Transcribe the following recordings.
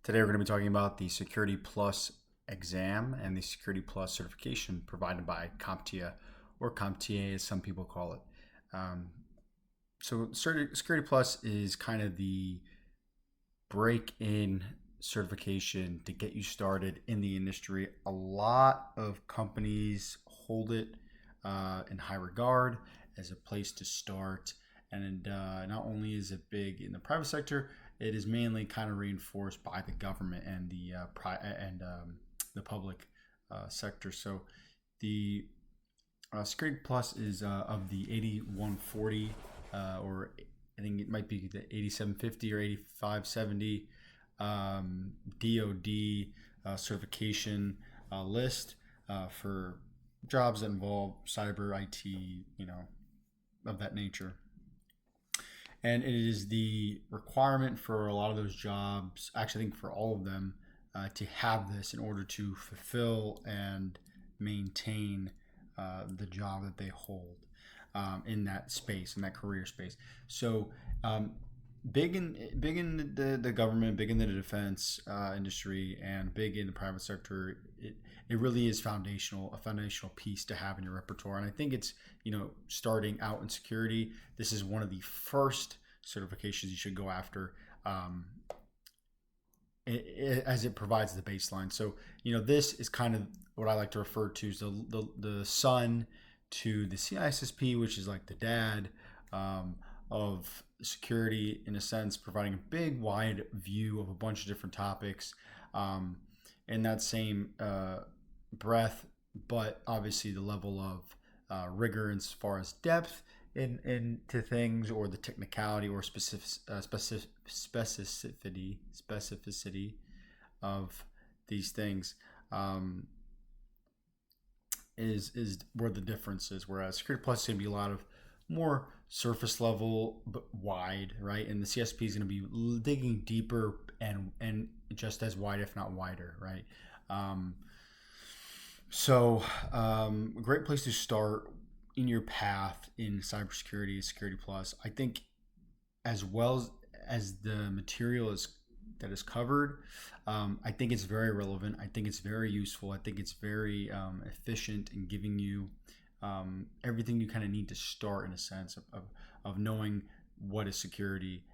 Today we're going to be talking about the Security Plus exam and the Security Plus certification provided by CompTIA, or CompTIA as some people call it. Um, Security Plus is kind of the break-in certification to get you started in the industry. A lot of companies hold it in high regard as a place to start. And not only is it big in the private sector, it is mainly kind of reinforced by the government and the public sector. So the Security Plus is of the 8140, or I think it might be the 8750 or 8570 DoD certification list for jobs that involve cyber IT, of that nature. And it is the requirement for a lot of those jobs, actually I think for all of them, to have this in order to fulfill and maintain the job that they hold in that space, in that career space. So big in the government, big in the defense industry, and big in the private sector. It really is a foundational piece to have in your repertoire. And I think it's, starting out in security, this is one of the first certifications you should go after, as it provides the baseline. So, this is kind of what I like to refer to as the son to the CISSP, which is like the dad of security, in a sense, providing a big, wide view of a bunch of different topics in that same breadth, but obviously the level of rigor as far as depth into things, or the technicality or specificity of these things is where the difference is. Whereas Security Plus is going to be a lot of more surface level but wide, right? And the CSP is going to be digging deeper and just as wide, if not wider, right? A great place to start in your path in cybersecurity is Security Plus. I think, as well as the material that is covered, I think it's very relevant. I think it's very useful. I think it's very efficient in giving you everything you kind of need to start, in a sense of knowing what is security,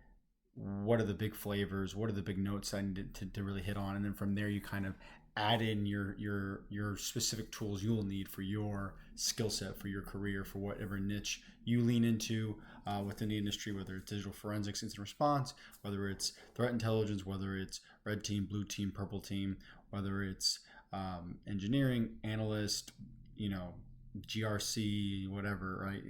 what are the big flavors, what are the big notes I need to really hit on, and then from there you kind of add in your specific tools you will need for your skill set, for your career, for whatever niche you lean into within the industry, whether it's digital forensics, incident response, whether it's threat intelligence, whether it's red team, blue team, purple team, whether it's engineering, analyst, GRC, whatever, right?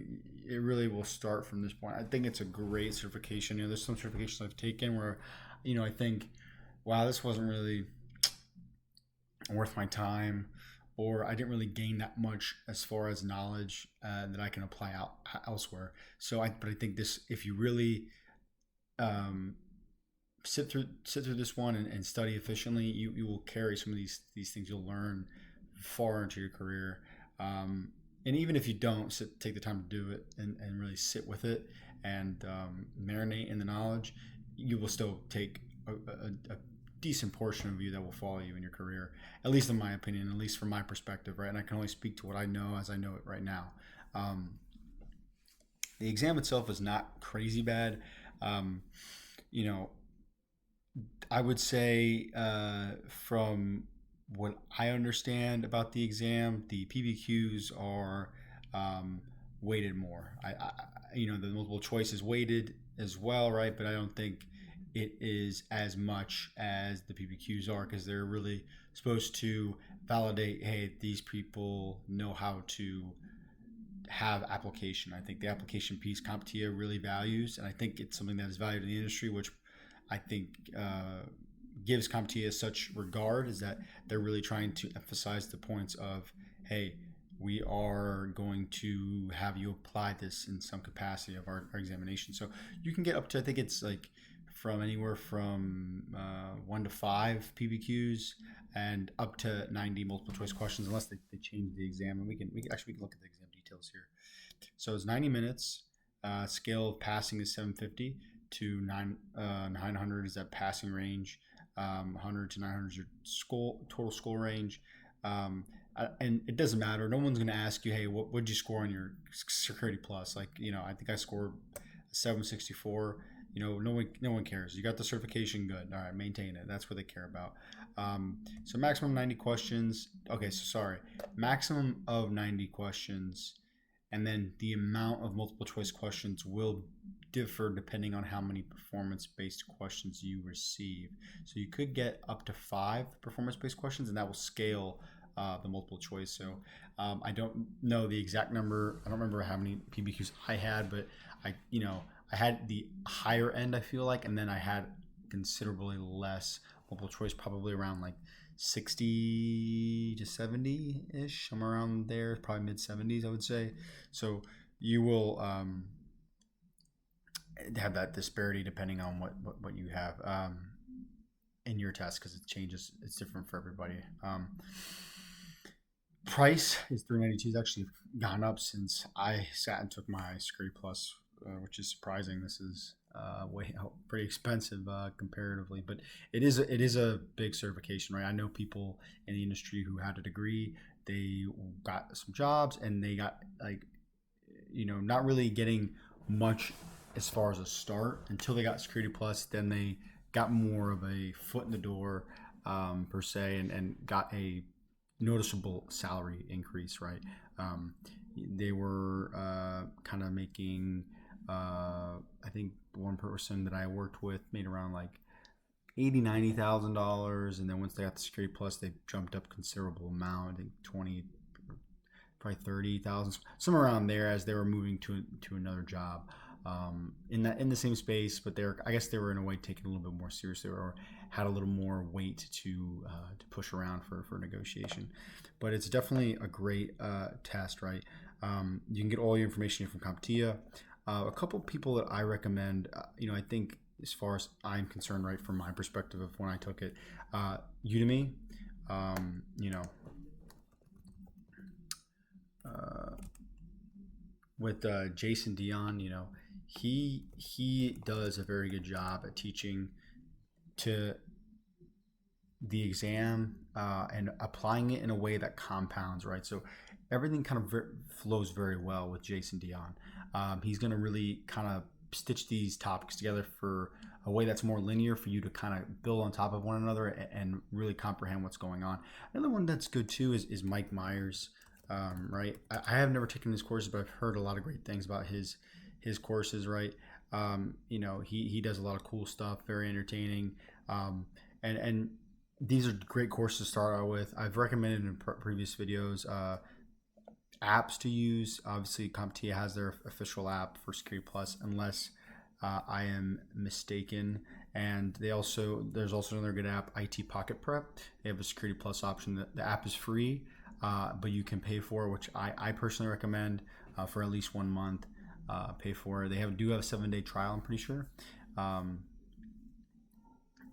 It really will start from this point. I think it's a great certification. There's some certifications I've taken where, I think, wow, this wasn't really worth my time, or I didn't really gain that much as far as knowledge that I can apply elsewhere. But I think this, if you really sit through this one and study efficiently, you will carry some of these things you'll learn far into your career. And even if you don't take the time to do it and really sit with it and marinate in the knowledge, you will still take a decent portion of you that will follow you in your career, at least in my opinion, at least from my perspective, right? And I can only speak to what I know as I know it right now. The exam itself is not crazy bad. I would say from what I understand about the exam, the PBQs are weighted more. The multiple choice is weighted as well, right? But I don't think it is as much as the PBQs are, because they're really supposed to validate, hey, these people know how to have application. I think the application piece CompTIA really values, and I think it's something that is valued in the industry, which I think gives CompTIA such regard, is that they're really trying to emphasize the points of, hey, we are going to have you apply this in some capacity of our examination. So you can get up to, I think it's like from anywhere from 1 to 5 PBQs and up to 90 multiple choice questions, unless they change the exam. And we can actually look at the exam details here. So it's 90 minutes. Scale of passing is 750 to 900 is that passing range. 100 to 900 is your total score range. Um, and it doesn't matter. No one's going to ask you, hey, what did you score on your Security Plus? Like, I think I scored 764. No one cares. You got the certification, good. All right, maintain it. That's what they care about. So maximum 90 questions. Okay, so sorry, maximum of 90 questions, and then the amount of multiple choice questions will differ depending on how many performance-based questions you receive. So you could get up to 5 performance-based questions, and that will scale the multiple choice. So I don't know the exact number. I don't remember how many PBQs I had, but I had the higher end, I feel like, and then I had considerably less multiple choice, probably around like 60 to 70 ish, somewhere around there, probably mid 70s, I would say. So you will have that disparity depending on what you have in your test, because it changes. It's different for everybody. Price is $392. It's actually gone up since I sat and took my Security Plus, which is surprising. This is way out, pretty expensive comparatively, but it is a big certification, right? I know people in the industry who had a degree, they got some jobs, and they got not really getting much as far as a start until they got Security Plus. Then they got more of a foot in the door per se, and got a noticeable salary increase, right? They were kind of making I think one person that I worked with made around like $80,000-$90,000, and then once they got the Security Plus, they jumped up a considerable amount. I think 20, probably 30,000, somewhere around there, as they were moving to another job in the same space. But I guess they were in a way taken a little bit more seriously, or had a little more weight to push around for negotiation. But it's definitely a great test, right? You can get all your information here from CompTIA. A couple people that I recommend, I think as far as I'm concerned, right, from my perspective of when I took it, Udemy, with Jason Dion, he does a very good job at teaching to the exam and applying it in a way that compounds, right? So everything kind of flows very well with Jason Dion. He's going to really kind of stitch these topics together for a way that's more linear for you to kind of build on top of one another and really comprehend what's going on. Another one that's good too is Mike Myers, right? I have never taken his courses, but I've heard a lot of great things about his courses, right? He does a lot of cool stuff, very entertaining, and these are great courses to start out with. I've recommended in previous videos apps to use. Obviously, CompTIA has their official app for Security Plus, unless I am mistaken. And there's also another good app, IT Pocket Prep. They have a Security Plus option. The app is free, but you can pay for it, which I personally recommend for at least 1 month. Pay for it. They do have a 7-day trial, I'm pretty sure.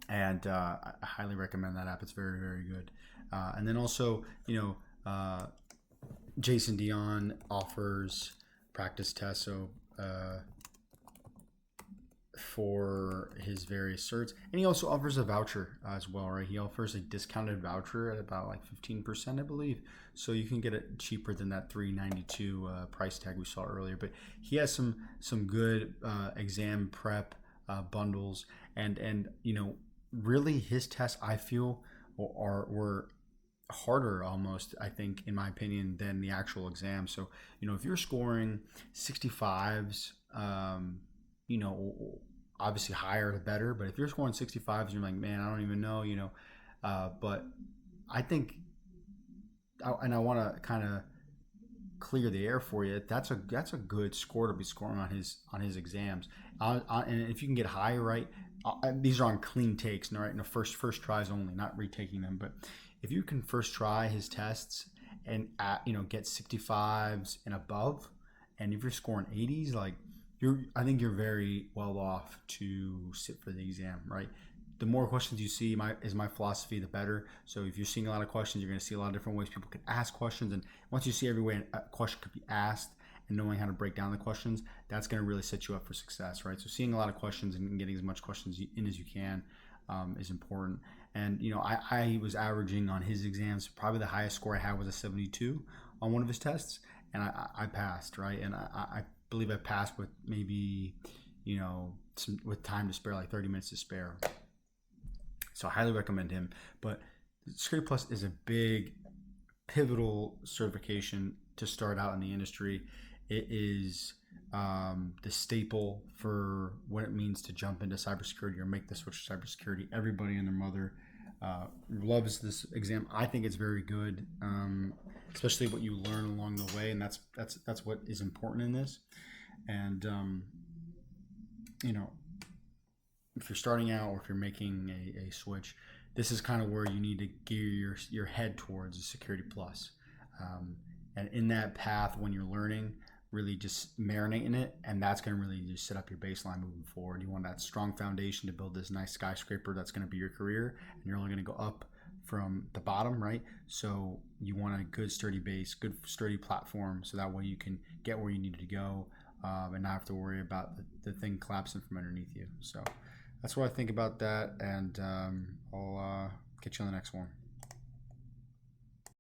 And I highly recommend that app. It's very, very good. And then also, Jason Dion offers practice tests. So for his various certs, and he also offers a voucher as well, right? He offers a discounted voucher at about like 15%, I believe. So you can get it cheaper than that $392 price tag we saw earlier. But he has some good exam prep bundles, and really his tests, I feel, were harder almost, I think, in my opinion, than the actual exam. So if you're scoring 65s, obviously higher the better, but if you're scoring 65s, you're like, man, I don't even know, but I think, and I want to kind of clear the air for you, that's a good score to be scoring on his exams. And if you can get higher, right, these are on clean takes, right? First tries only, not retaking them. But if you can first try his tests and get 65s and above, and if you're scoring 80s, like I think you're very well off to sit for the exam, right? The more questions you see, is my philosophy, the better. So if you're seeing a lot of questions, you're going to see a lot of different ways people can ask questions, and once you see every way a question could be asked and knowing how to break down the questions, that's going to really set you up for success, right? So seeing a lot of questions and getting as much questions in as you can is important. And I was averaging on his exams, probably the highest score I had was a 72 on one of his tests, and I passed, right? And I believe I passed with maybe with time to spare, like 30 minutes to spare. So I highly recommend him. But Security Plus is a big, pivotal certification to start out in the industry. It is the staple for what it means to jump into cybersecurity or make the switch to cybersecurity. Everybody and their mother loves this exam. I think it's very good, especially what you learn along the way, and that's what is important in this. And if you're starting out or if you're making a switch, this is kind of where you need to gear your head towards a Security Plus. And in that path, when you're learning, really just marinate in it, and that's going to really just set up your baseline moving forward. You want that strong foundation to build this nice skyscraper that's going to be your career, and you're only going to go up from the bottom, right? So you want a good sturdy base, good sturdy platform, so that way you can get where you need to go, and not have to worry about the thing collapsing from underneath you. So that's what I think about that, and I'll get you on the next one.